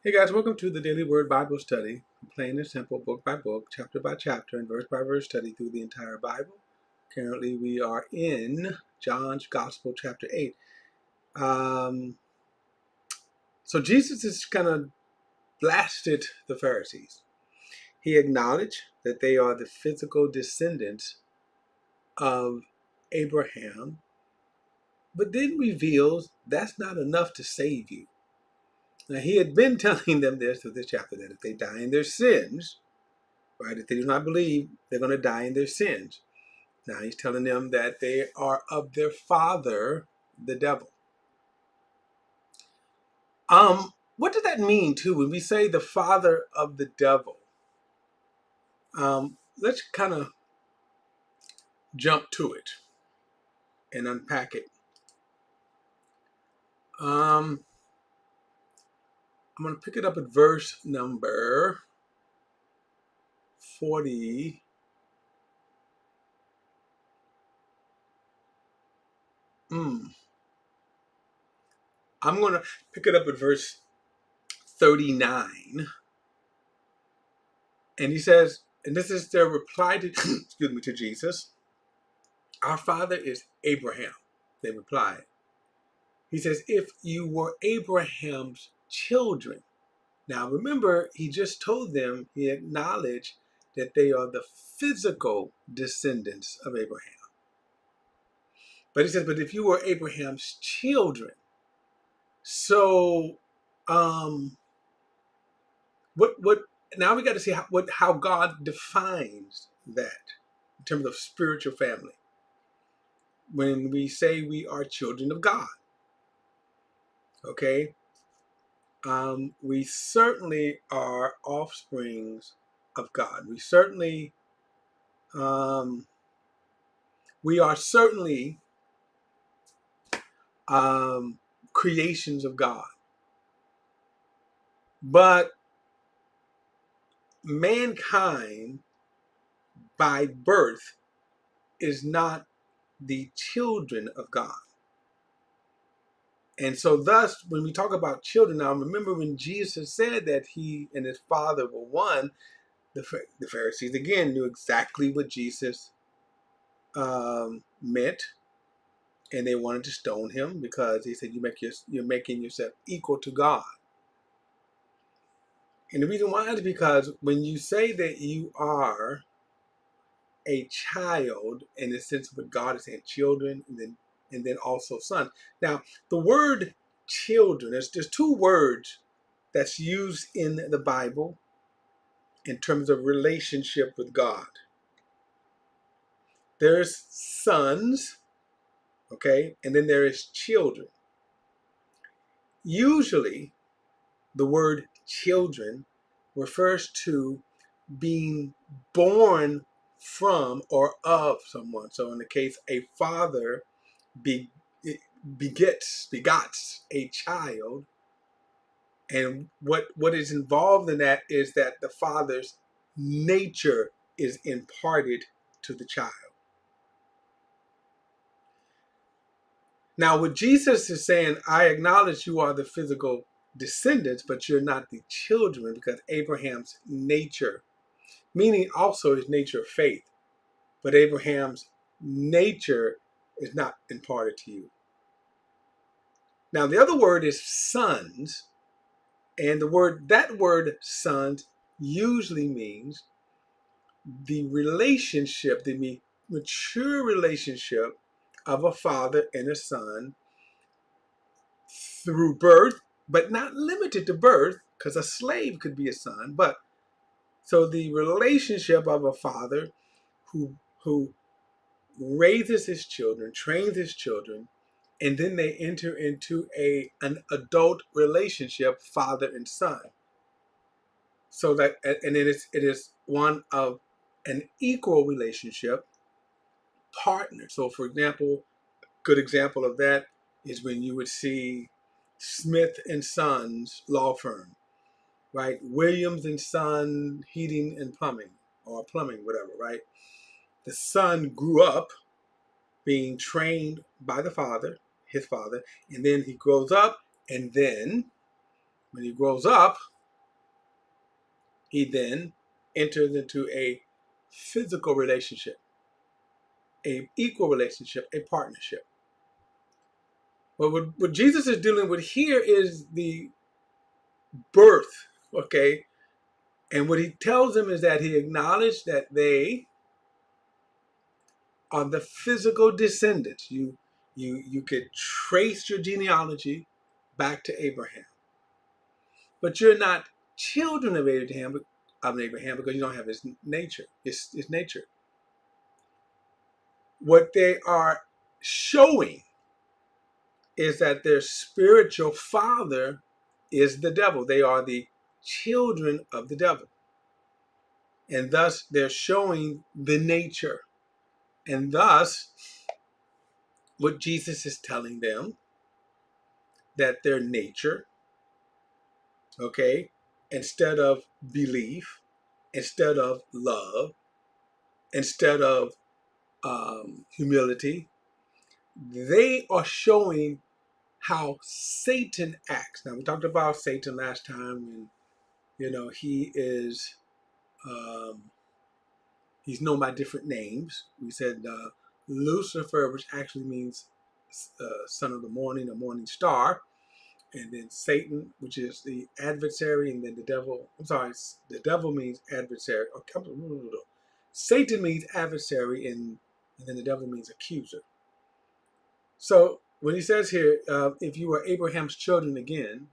Hey guys, welcome to the Daily Word Bible Study, plain and simple, book by book, chapter by chapter, and verse by verse study through the entire Bible. Currently, we are in John's Gospel, chapter 8. So Jesus has kind of blasted the Pharisees. He acknowledged that they are the physical descendants of Abraham, but then reveals that's not enough to save you. Now, he had been telling them this through this chapter, that if they die in their sins, right? If they do not believe, they're going to die in their sins. Now he's telling them that they are of their father, the devil. What does that mean too when we say the father of the devil? Let's kind of jump to it and unpack it. I'm going to pick it up at verse number 40. I'm going to pick it up at verse 39. And he says, and this is their reply to, excuse me, to Jesus. Our father is Abraham. They replied. He says, if you were Abraham's children. Now remember, he just told them, he acknowledged that they are the physical descendants of Abraham. But he says, but if you were Abraham's children. So what now we got to see how God defines that in terms of spiritual family. When we say we are children of God. Okay? We certainly are offsprings of God. We are certainly creations of God. But mankind by birth is not the children of God. And so thus, when we talk about children, now remember when Jesus said that he and his father were one, the Pharisees again knew exactly what Jesus meant. And they wanted to stone him because he said, you're making yourself equal to God. And the reason why is because when you say that you are a child, in the sense of what God is saying, children, and then also sons. Now, the word children, there's two words that's used in the Bible in terms of relationship with God. There's sons, okay, and then there is children. Usually, the word children refers to being born from or of someone. So in the case, a father begots a child. And what is involved in that is that the father's nature is imparted to the child. Now, what Jesus is saying, I acknowledge you are the physical descendants, but you're not the children, because Abraham's nature, meaning also his nature of faith, but Abraham's nature is not imparted to you. Now, the other word is sons, and that word sons usually means the relationship, the mature relationship of a father and a son through birth, but not limited to birth, because a slave could be a son. But so the relationship of a father who raises his children, trains his children, and then they enter into an adult relationship, father and son. So that, and it is one of an equal relationship, partner. So for example, good example of that is when you would see Smith and Sons law firm, right? Williams and Son heating and plumbing, or plumbing, whatever, right? The son grew up being trained by the father, his father, and then he grows up, and then when he grows up, He then enters into a physical relationship, a equal relationship, a partnership. But what Jesus is dealing with here is the birth, okay? And what he tells them is that he acknowledged that they are the physical descendants. You could trace your genealogy back to Abraham, but you're not children of Abraham because you don't have his nature. His nature. What they are showing is that their spiritual father is the devil. They are the children of the devil. And thus they're showing the nature. And thus, what Jesus is telling them, that their nature, okay, instead of belief, instead of love, instead of humility, they are showing how Satan acts. Now, we talked about Satan last time, and he is he's known by different names. We said Lucifer, which actually means son of the morning, a morning star, and then Satan, which is the adversary, and then the devil. I'm sorry, the devil means adversary. Satan means adversary, and then the devil means accuser. So when he says here, if you were Abraham's children again,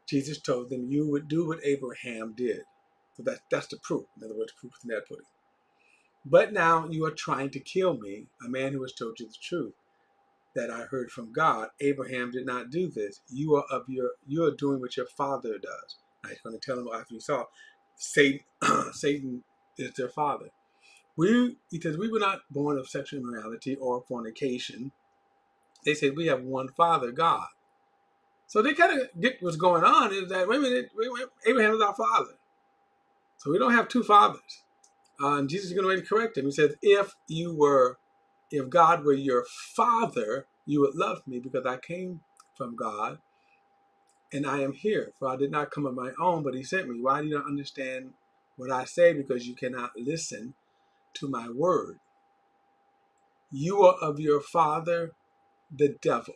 Jesus told them you would do what Abraham did. So that's the proof. In other words, proof is in that pudding. But now you are trying to kill me, a man who has told you the truth that I heard from God. Abraham did not do this. You are doing what your father does. Now he's going to tell him after he saw Satan, Satan is their father. He says we were not born of sexual immorality or fornication. They said we have one father, God. So they kind of get what's going on is that, wait a minute, Abraham is our father. So we don't have two fathers. And Jesus is going to correct him. He says, if God were your father, you would love me because I came from God and I am here. For I did not come of my own, but he sent me. Why do you not understand what I say? Because you cannot listen to my word. You are of your father, the devil.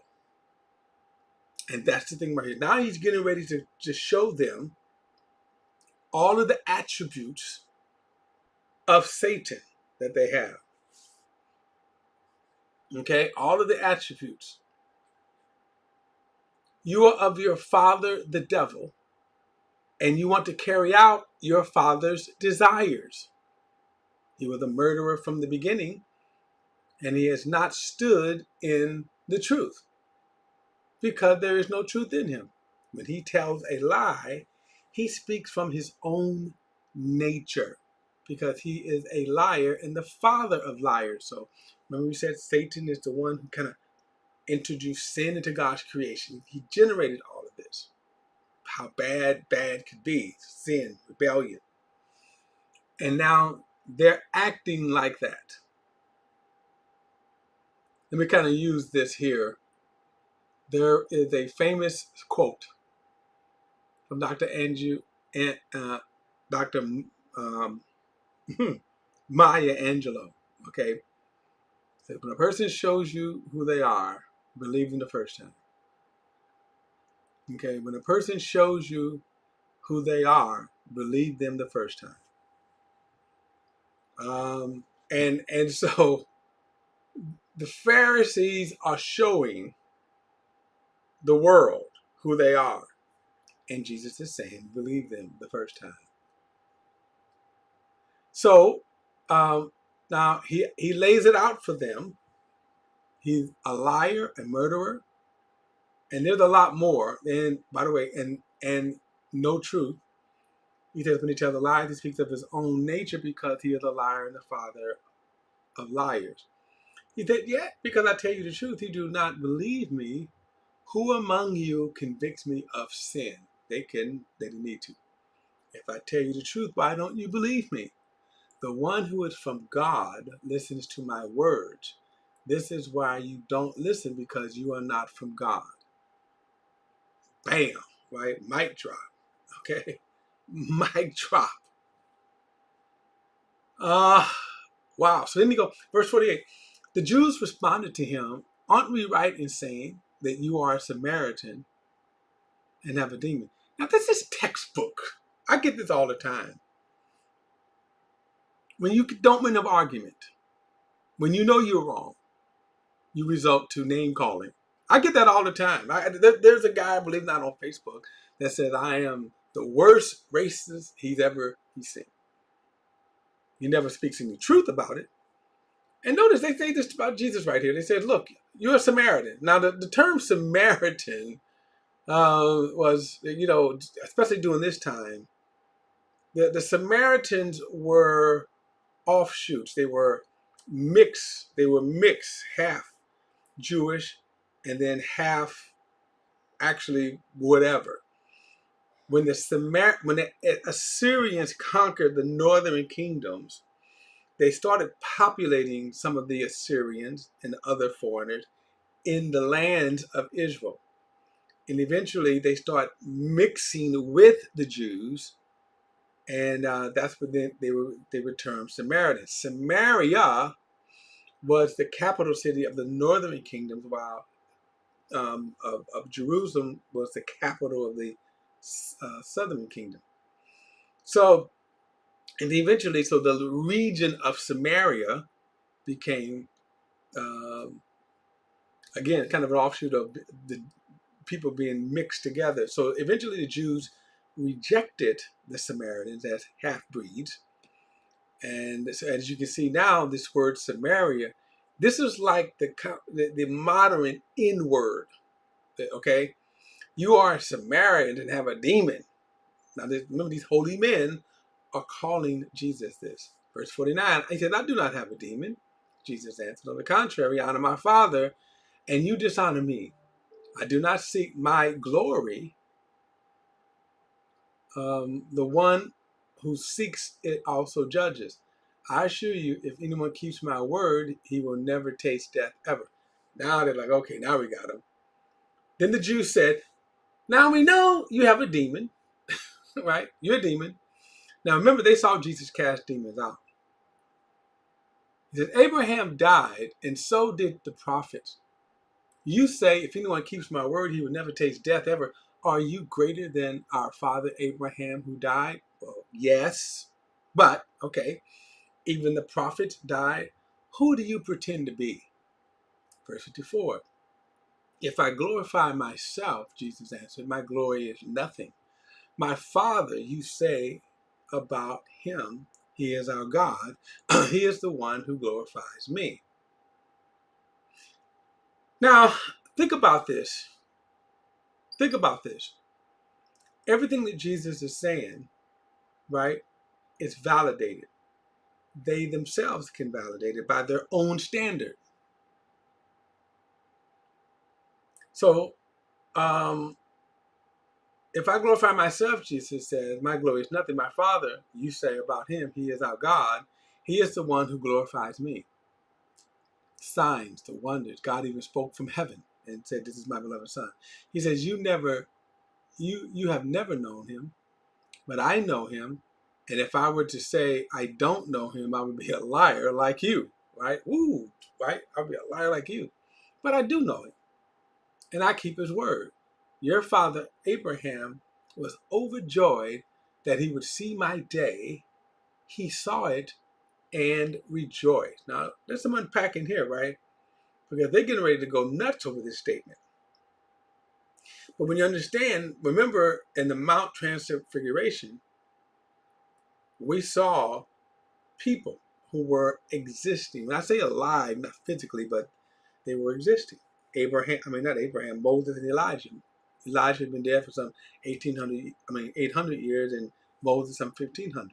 And that's the thing right here. Now he's getting ready to show them all of the attributes of Satan that they have. Okay, all of the attributes. You are of your father, the devil, and you want to carry out your father's desires. He was a murderer from the beginning, and he has not stood in the truth because there is no truth in him. When he tells a lie, he speaks from his own nature because he is a liar and the father of liars. So remember we said Satan is the one who kind of introduced sin into God's creation. He generated all of this. How bad could be. Sin, rebellion. And now they're acting like that. Let me kind of use this here. There is a famous quote from Dr. Dr. Maya Angelou. Okay, so when a person shows you who they are, believe them the first time. Okay, when a person shows you who they are, believe them the first time. And so the Pharisees are showing the world who they are, and Jesus is saying, believe them the first time. So now he lays it out for them. He's a liar, a murderer, and there's a lot more. And by the way, and no truth. He says when he tells a lie, he speaks of his own nature because he is a liar and the father of liars. He said, yet because I tell you the truth, you do not believe me. Who among you convicts me of sin? They didn't need to. If I tell you the truth, why don't you believe me? The one who is from God listens to my words. This is why you don't listen, because you are not from God. Bam, right? Mic drop. Okay. Mic drop. Wow. So then you go, verse 48. The Jews responded to him, aren't we right in saying that you are a Samaritan and have a demon? Now, this is textbook. I get this all the time. When you don't win an argument, when you know you're wrong, you result to name calling. I get that all the time. There's a guy, believe it or not, on Facebook that says I am the worst racist he's seen. He never speaks any truth about it. And notice they say this about Jesus right here. They said, look, you're a Samaritan. Now, the term Samaritan was, especially during this time, the Samaritans were offshoots. They were mixed. Half Jewish and then half actually whatever. When the Assyrians conquered the northern kingdoms, they started populating some of the Assyrians and other foreigners in the lands of Israel. And eventually they start mixing with the Jews, and that's when they were termed Samaritans. Samaria was the capital city of the northern kingdoms, while of Jerusalem was the capital of the southern kingdom. So, and eventually, so the region of Samaria became, again, kind of an offshoot of the people being mixed together. So eventually the Jews rejected the Samaritans as half-breeds. And so as you can see now, this word Samaria, this is like the modern N-word, okay? You are a Samaritan and have a demon. Now, remember, these holy men are calling Jesus this. Verse 49, he said, I do not have a demon. Jesus answered, on the contrary, I honor my Father, and you dishonor me. I do not seek my glory. The one who seeks it also judges. I assure you, if anyone keeps my word, he will never taste death ever. Now they're like, okay, now we got him. Then the Jews said, now we know you have a demon, right? You're a demon. Now remember, they saw Jesus cast demons out. He said, Abraham died, and so did the prophets. You say, if anyone keeps my word, he will never taste death ever. Are you greater than our father Abraham who died? Well, yes. But, okay, even the prophets died. Who do you pretend to be? Verse 54. If I glorify myself, Jesus answered, my glory is nothing. My Father, you say about him, he is our God. He is the one who glorifies me. Now, think about this. Think about this. Everything that Jesus is saying, right, is validated. They themselves can validate it by their own standard. So, if I glorify myself, Jesus says, my glory is nothing. My Father, you say about him, he is our God. He is the one who glorifies me. Signs, the wonders. God even spoke from heaven and said, this is my beloved Son. He says, you have never known him, but I know him. And if I were to say I don't know him, I would be a liar like you, right? Ooh, right? I'll be a liar like you. But I do know him, and I keep his word. Your father Abraham was overjoyed that he would see my day. He saw it and rejoiced. Now, there's some unpacking here, right? Because they're getting ready to go nuts over this statement. But when you understand, remember in the Mount Transfiguration, we saw people who were existing. When I say alive, not physically, but they were existing. Moses and Elijah. Elijah had been dead for some 800 years, and Moses some 1500.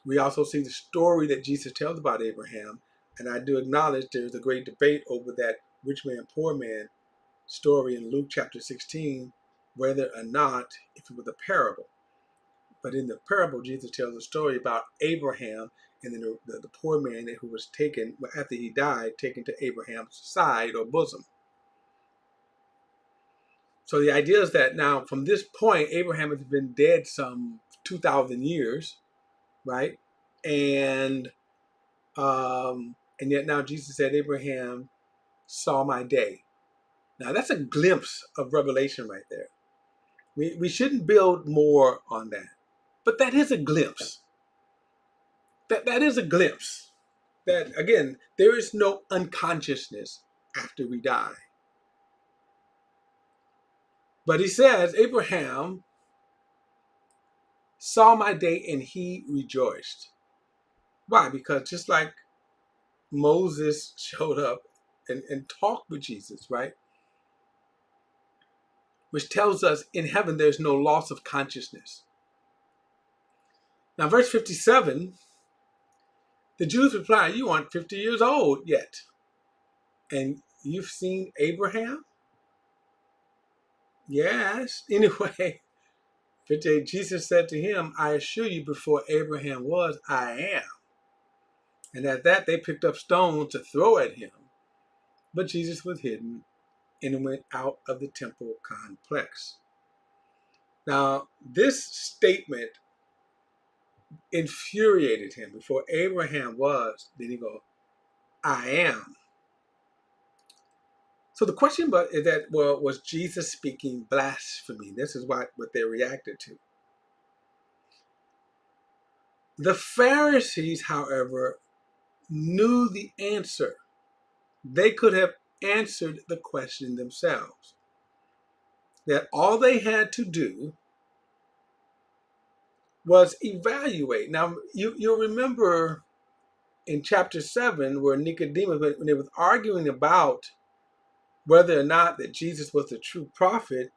We also see the story that Jesus tells about Abraham, and I do acknowledge there's a great debate over that rich man, poor man story in Luke chapter 16, whether or not if it was a parable. But in the parable, Jesus tells a story about Abraham and then the poor man who was taken, after he died, taken to Abraham's side or bosom. So the idea is that now from this point, Abraham has been dead some 2,000 years, right? And yet now Jesus said, Abraham saw my day. Now that's a glimpse of revelation right there. We shouldn't build more on that. But that is a glimpse. That is a glimpse. That again, there is no unconsciousness after we die. But he says, Abraham saw my day and he rejoiced. Why? Because just like Moses showed up and talked with Jesus, right? Which tells us in heaven there's no loss of consciousness. Now, verse 57, the Jews reply, you aren't 50 years old yet, and you've seen Abraham? Yes. Anyway, 58, Jesus said to him, I assure you, before Abraham was, I am. And at that, they picked up stones to throw at him. But Jesus was hidden and went out of the temple complex. Now, this statement infuriated him. Before Abraham was, then he go, I am. So the question is that, well, was Jesus speaking blasphemy? This is what they reacted to. The Pharisees, however, knew the answer. They could have answered the question themselves. That all they had to do was evaluate. Now, you'll remember in chapter 7 where Nicodemus, when they was arguing about whether or not that Jesus was the true prophet,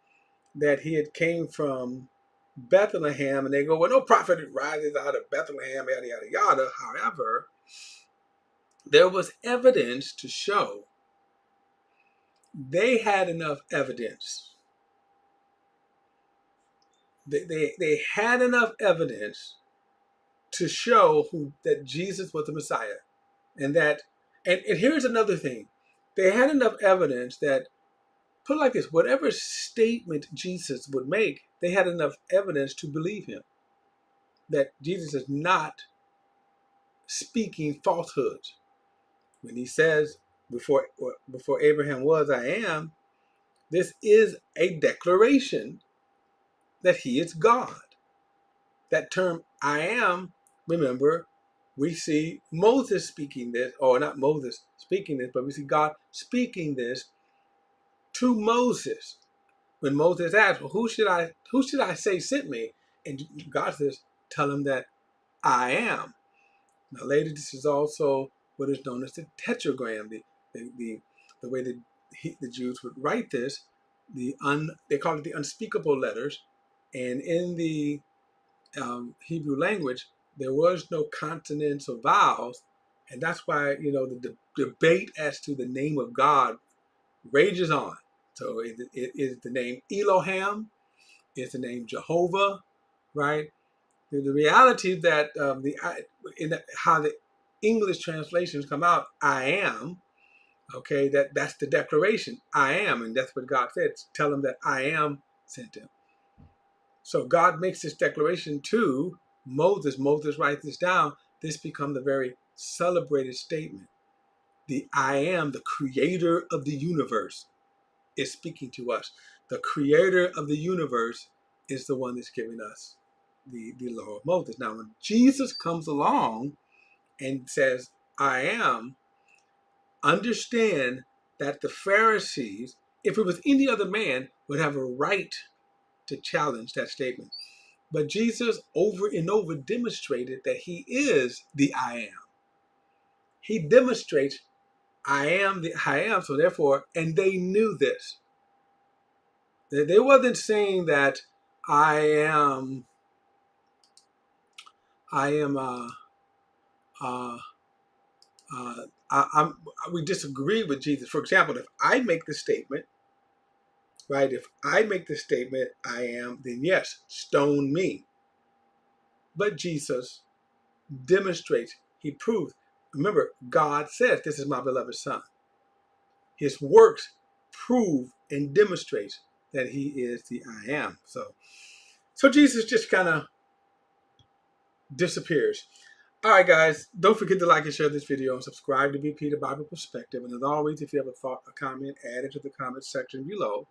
that he had came from Bethlehem, and they go, well, no prophet rises out of Bethlehem, yada, yada, yada. However, there was evidence to show they had enough evidence. They had enough evidence to show that Jesus was the Messiah. And here's another thing. They had enough evidence that, put it like this, whatever statement Jesus would make, they had enough evidence to believe him. That Jesus is not speaking falsehoods. When he says, before Abraham was, I am, this is a declaration that he is God. That term, I am, remember, we see Moses speaking this, or not Moses speaking this, but we see God speaking this to Moses. When Moses asked, well, who should I say sent me? And God says, tell him that I am. Now later, this is also what is known as the tetragram, the way that the Jews would write this. They call it the unspeakable letters, and in the Hebrew language, there was no consonants or vowels, and that's why the debate as to the name of God rages on. So it is the name Elohim, is the name Jehovah, right? The reality that how the English translations come out, I am, okay, that's the declaration, I am, and that's what God said. Tell him that I am sent him. So God makes this declaration to Moses. Moses writes this down. This becomes a very celebrated statement. The I am, the creator of the universe, is speaking to us. The creator of the universe is the one that's giving us the law of Moses. Now, when Jesus comes along and says, I am, understand that the Pharisees, if it was any other man, would have a right to challenge that statement. But Jesus over and over demonstrated that he is the I am. He demonstrates, I am the I am, so therefore, and they knew this. They wasn't saying that I am, uh, uh, we disagree with Jesus. For example, if I make the statement, right, if I make the statement, I am, then yes, stone me. But Jesus demonstrates, he proves. Remember, God says, this is my beloved son. His works prove and demonstrates that he is the I am. So Jesus just kind of disappears. All right, guys, don't forget to like and share this video and subscribe to BP the Bible Perspective. And as always, if you have a thought, a comment, add it to the comment section below.